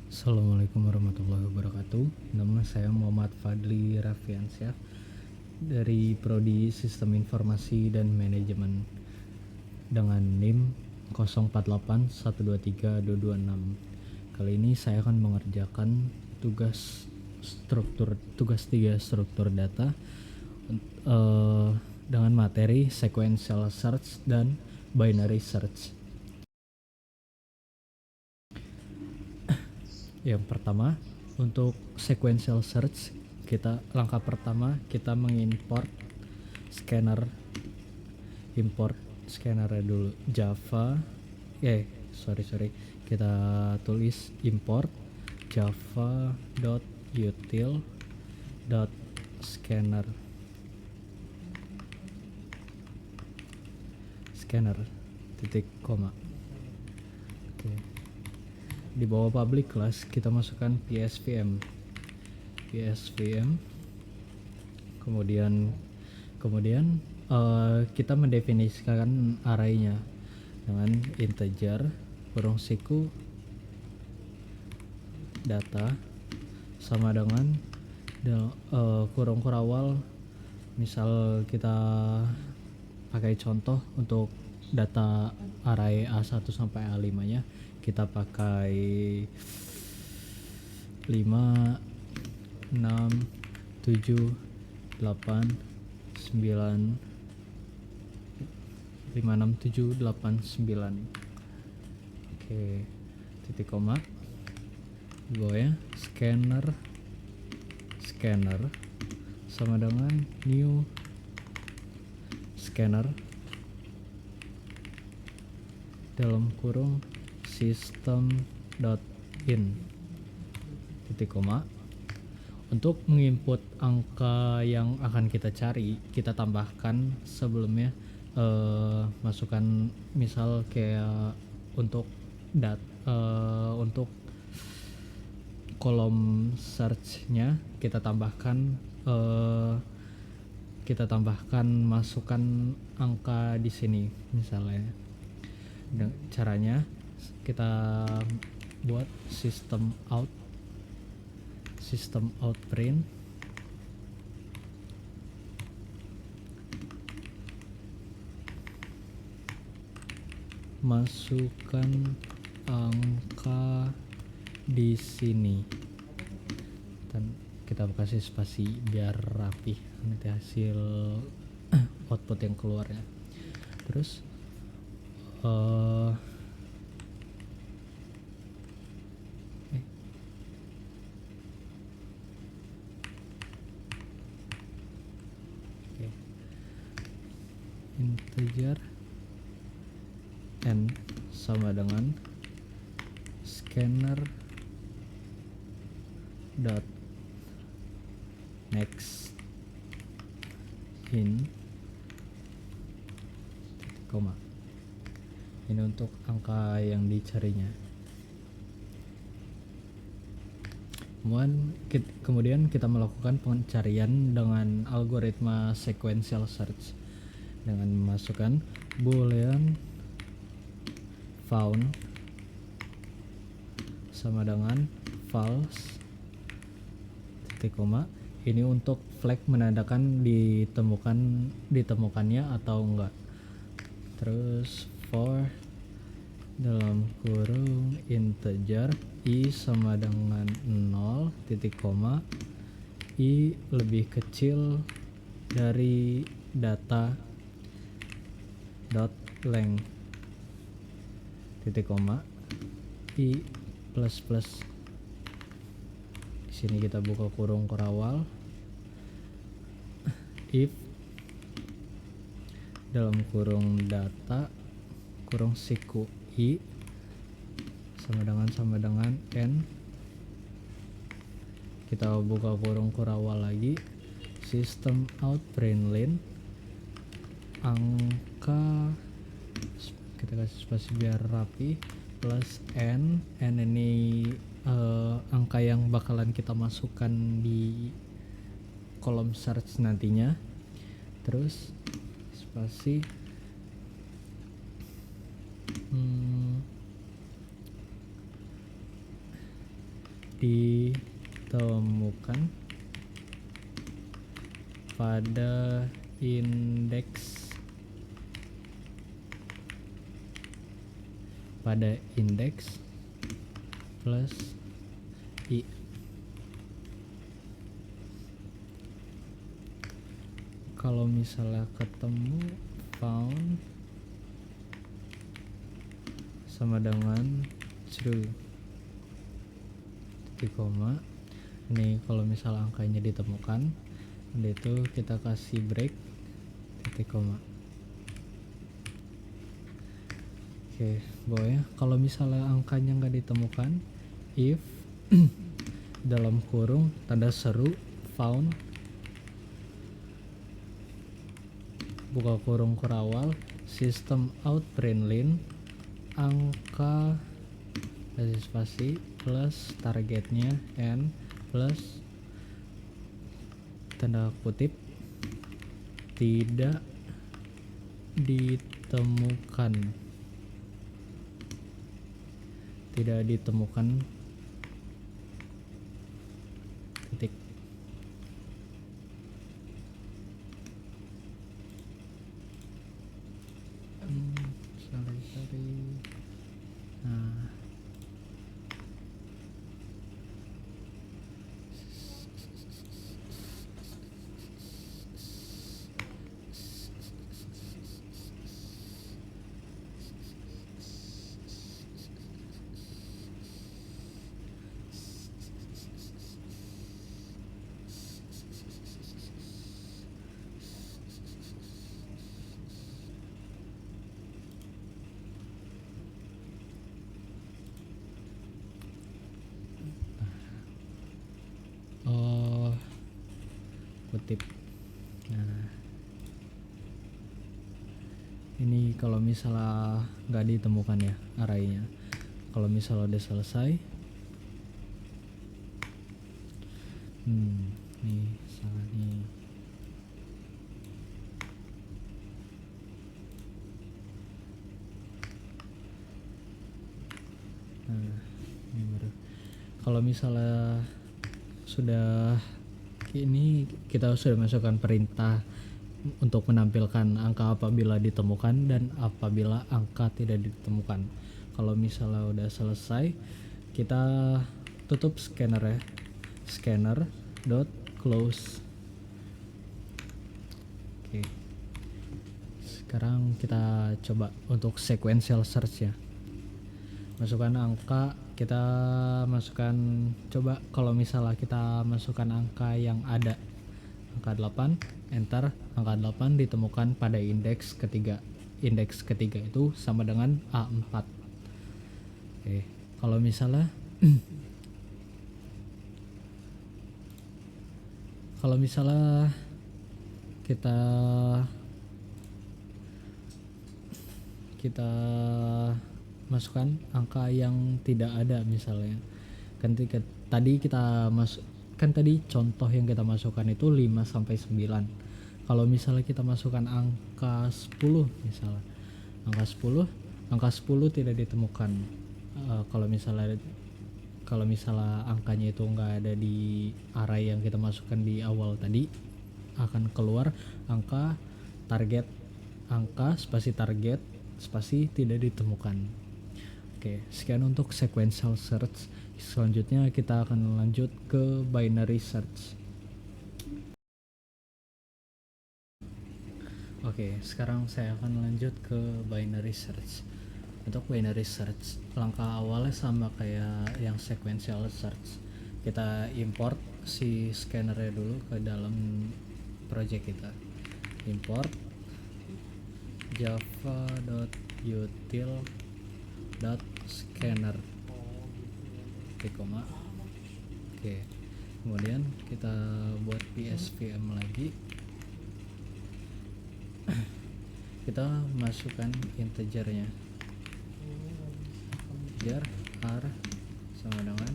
Assalamualaikum warahmatullahi wabarakatuh. Nama saya Muhammad Fadli Raffiansyah dari Prodi Sistem Informasi dan Manajemen dengan NIM 0481232226. Kali ini saya akan mengerjakan tugas 3 struktur data dengan materi sequential search dan binary search. Yang pertama, untuk sequential search, langkah pertama kita mengimport scanner. Import scanner dulu, Java. Kita tulis import java.util.scanner. Titik koma. Oke. Di bawah public class kita masukkan PSVM. Kemudian kita mendefinisikan arraynya dengan integer kurung siku data sama dengan kurung kurawal. Misal kita pakai contoh untuk data array A1 sampai A5 nya, kita pakai 5, 6, 7, 8, 9, 5, 6, 7, 8, 9. Oke, titik koma. Di bawahnya scanner sama dengan new scanner dalam kurung system.in titik koma. Untuk menginput angka yang akan kita cari, kita tambahkan sebelumnya, masukkan misal kayak untuk kolom search-nya kita tambahkan masukkan angka di sini misalnya. Caranya kita buat system out print masukkan angka di sini dan kita kasih spasi biar rapi nanti hasil output yang keluarnya. Terus integer n sama dengan scanner dot next in koma. Ini untuk angka yang dicarinya. Kemudian kita melakukan pencarian dengan algoritma sequential search dengan memasukkan boolean found sama dengan false titik koma. Ini untuk flag menandakan ditemukannya atau enggak. Terus for dalam kurung integer i sama dengan 0 titik koma, i lebih kecil dari data dot length titik koma, i plus plus. Di sini kita buka kurung kurawal, if dalam kurung data kurung siku i sama dengan n. Kita buka kurung kurawal lagi, system out println angka, kita kasih spasi biar rapi, plus n ini angka yang bakalan kita masukkan di kolom search nantinya. Terus spasi ditemukan pada indeks plus i. Kalau misalnya ketemu found sama dengan true, titik koma. Ini kalau misalnya angkanya ditemukan, itu kita kasih break, titik koma. Oke, boleh. Kalau misalnya angkanya nggak ditemukan, if dalam kurung tanda seru found buka kurung kurawal system out println angka spasi plus targetnya n plus tanda kutip tidak ditemukan titik. Sorry. Nah, kutip. Nah, ini kalau misalnya nggak ditemukan ya arraynya. Kalau misalnya udah selesai, nih salah nih. Nah, ini baru. Kalau misalnya sudah ini kita sudah masukkan perintah untuk menampilkan angka apabila ditemukan dan apabila angka tidak ditemukan. Kalau misalnya udah selesai, kita tutup scanner ya, scanner dot close. Oke, sekarang kita coba untuk sequential search ya. Masukkan angka, kita masukkan, coba kalau misalnya kita masukkan angka yang ada, angka 8, enter, angka 8 ditemukan pada indeks ketiga. Indeks ketiga itu sama dengan A4. Oke, kalau misalnya kita masukkan angka yang tidak ada misalnya. Tadi contoh yang kita masukkan itu 5 sampai 9. Kalau misalnya kita masukkan angka 10 misalnya. Angka 10 tidak ditemukan. Kalau misalnya angkanya itu enggak ada di array yang kita masukkan di awal tadi, akan keluar angka target, angka spasi target spasi tidak ditemukan. Oke, sekian untuk sequential search. Selanjutnya kita akan lanjut ke binary search. Oke, sekarang saya akan lanjut ke binary search. Untuk binary search, langkah awalnya sama kayak yang sequential search. Kita import si scannernya dulu ke dalam project kita. Import java.util.scanner, oke, kemudian kita buat PSVM lagi. Kita masukkan integernya, integer r sama dengan,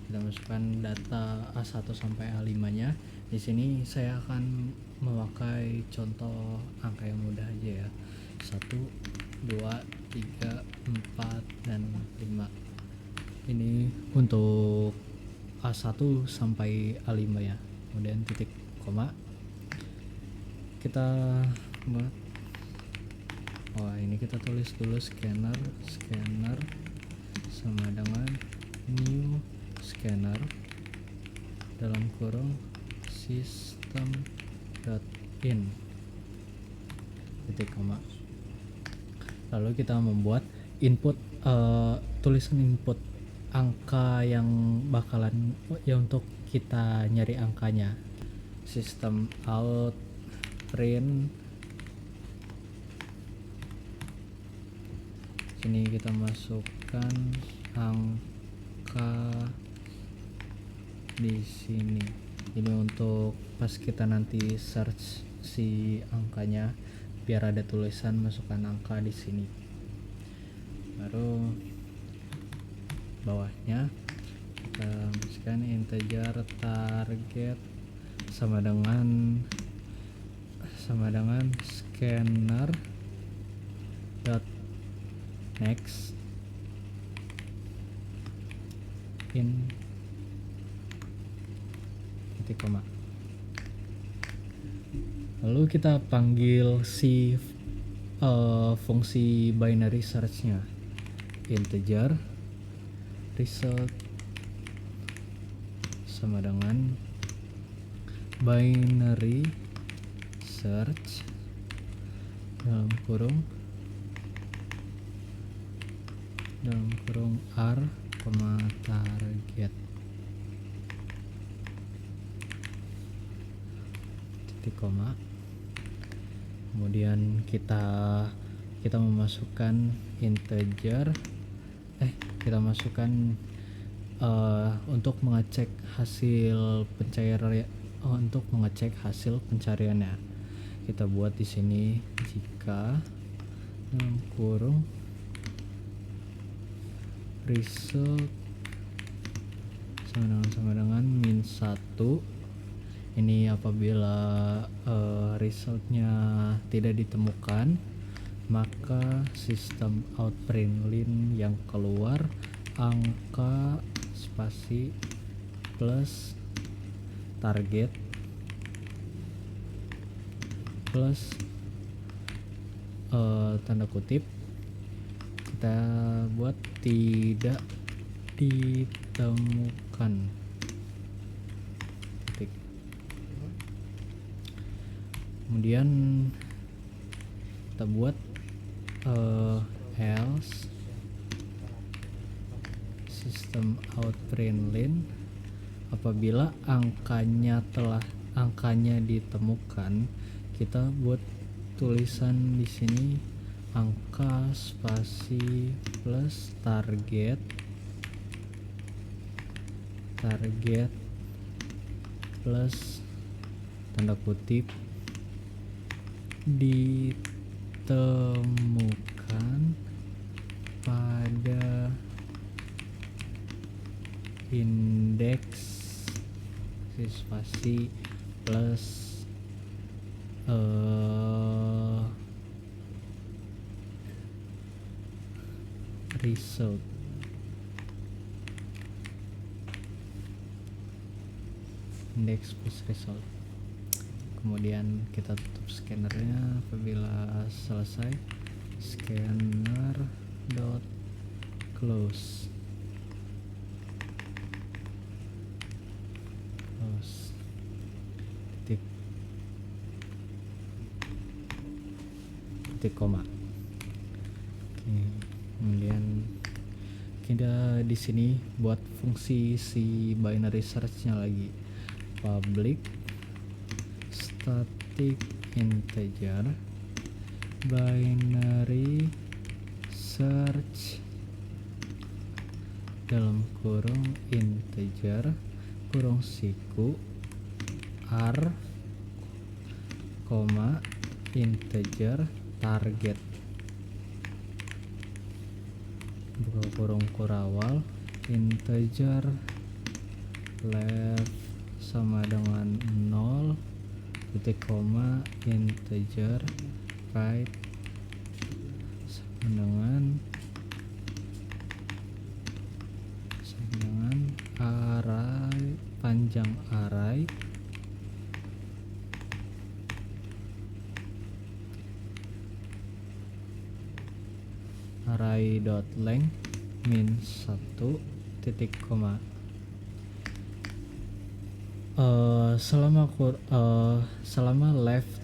kita masukkan data A1 sampai A5 nya, Di sini saya akan memakai contoh angka yang mudah aja ya. 1, 2, 3, 4, dan 5. Ini untuk A1 sampai A5 ya. Kemudian titik koma. Kita buat, ini kita tulis dulu scanner sama dengan new scanner dalam kurung system.in titik koma. Lalu kita membuat input, tulisan input angka yang bakalan ya untuk kita nyari angkanya. System out print, sini kita masukkan angka di sini. Ini untuk pas kita nanti search si angkanya biar ada tulisan masukkan angka di sini. Baru bawahnya kita masukkan integer target sama dengan scanner dot next in titik koma. Lalu kita panggil si fungsi binary search-nya, integer result sama dengan binary search dalam kurung r, target titik koma. Kemudian kita memasukkan integer, kita masukkan untuk mengecek hasil pencarian, untuk mengecek hasil pencariannya. Kita buat di sini jika dalam kurung result sama dengan -1. Ini apabila resultnya tidak ditemukan, maka sistem out print line yang keluar angka spasi plus target plus tanda kutip, kita buat tidak ditemukan titik. Kemudian kita buat else system out print line apabila angkanya ditemukan, kita buat tulisan di sini angka spasi plus target plus tanda kutip ditemukan pada indeks spasi plus result. Index plus result. Kemudian kita tutup scannernya apabila selesai. Scanner dot close. Titik koma. Oke, kemudian kita di sini buat fungsi si binary search-nya lagi, public static integer binary search dalam kurung integer kurung siku r, integer target buka kurung kurawal integer left sama dengan 0 titik koma integer right sama dengan array panjang array dot length min 1 titik koma. Selama left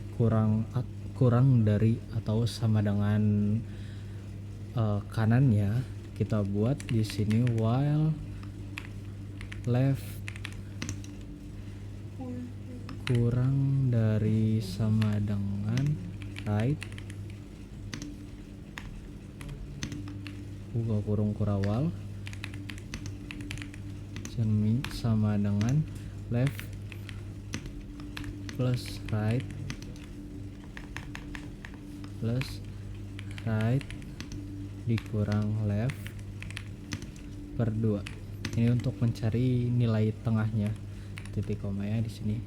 kurang dari atau sama dengan kanannya, kita buat di sini while left kurang dari sama dengan right buka kurung kurawal cermin sama dengan left plus right dikurang left per 2. Ini untuk mencari nilai tengahnya titik koma ya di sini.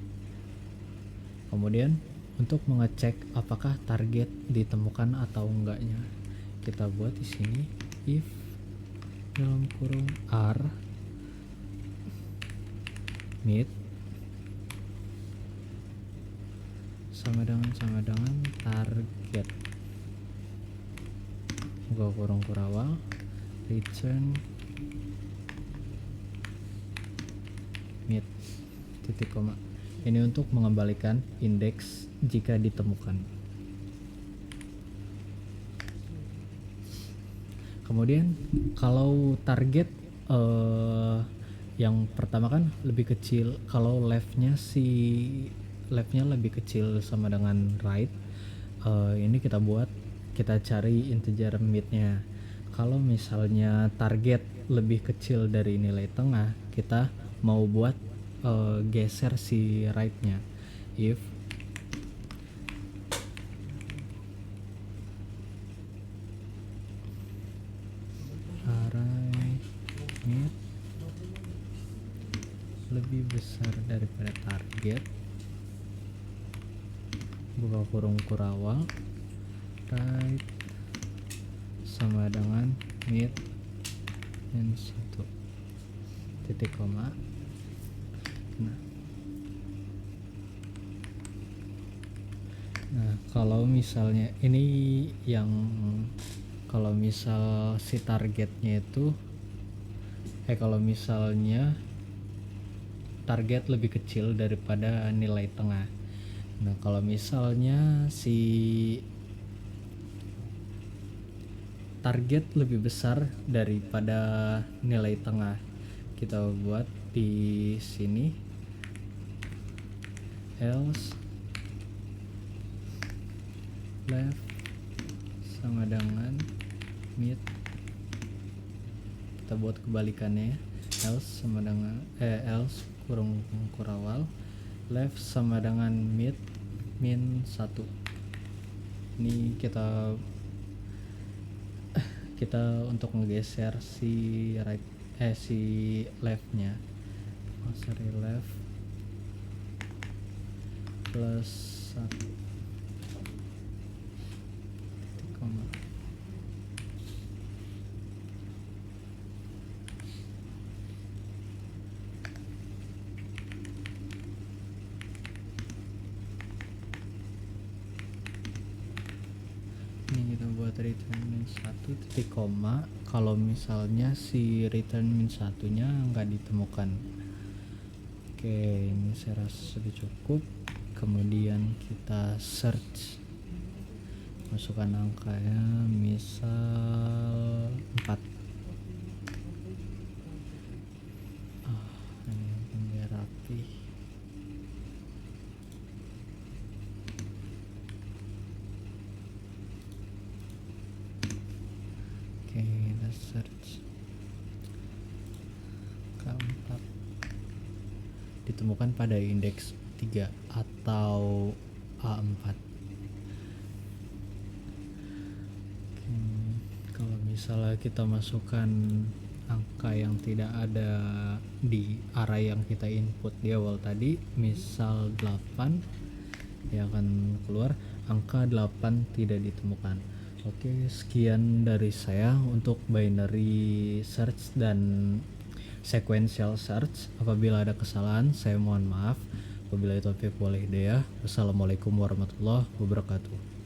Kemudian untuk mengecek apakah target ditemukan atau enggaknya, kita buat di sini if dalam kurung r mid sama dengan target buka kurung kurawal return mid titik koma. Ini untuk mengembalikan indeks jika ditemukan. Kemudian kalau target yang pertama kan lebih kecil, kalau leftnya lebih kecil sama dengan right, ini kita cari integer midnya. Kalau misalnya target lebih kecil dari nilai tengah, kita mau buat geser si right-nya. If array mid lebih besar daripada target buka kurung kurawal right sama dengan mid dan 1 titik koma. Nah, kalau misalnya ini kalau misal si targetnya itu kalau misalnya target lebih kecil daripada nilai tengah. Nah, kalau misalnya si target lebih besar daripada nilai tengah, kita buat di sini else left sama dengan mid. Kita buat kebalikannya, else sama dengan else kurung kurawal left sama dengan mid min 1. Ini kita untuk ngegeser si right si leftnya, left plus 1 titik koma. Ini kita buat return min 1 titik koma kalau misalnya si return min 1-nya nggak ditemukan. Oke, ini saya rasa sudah cukup. Kemudian kita search, masukkan angkanya, misal 4. Ini biar rapi. Oke, kita search keempat ditemukan pada indeks 3 atau A4. Oke, kalau misalnya kita masukkan angka angka yang tidak ada di array yang kita input di awal tadi, misal 8, ya akan keluar angka 8 tidak ditemukan. Oke, sekian dari saya untuk binary search dan sequential search. Apabila ada kesalahan saya mohon maaf. Wabillahi taufiq wal hidayah. Wassalamualaikum warahmatullahi wabarakatuh.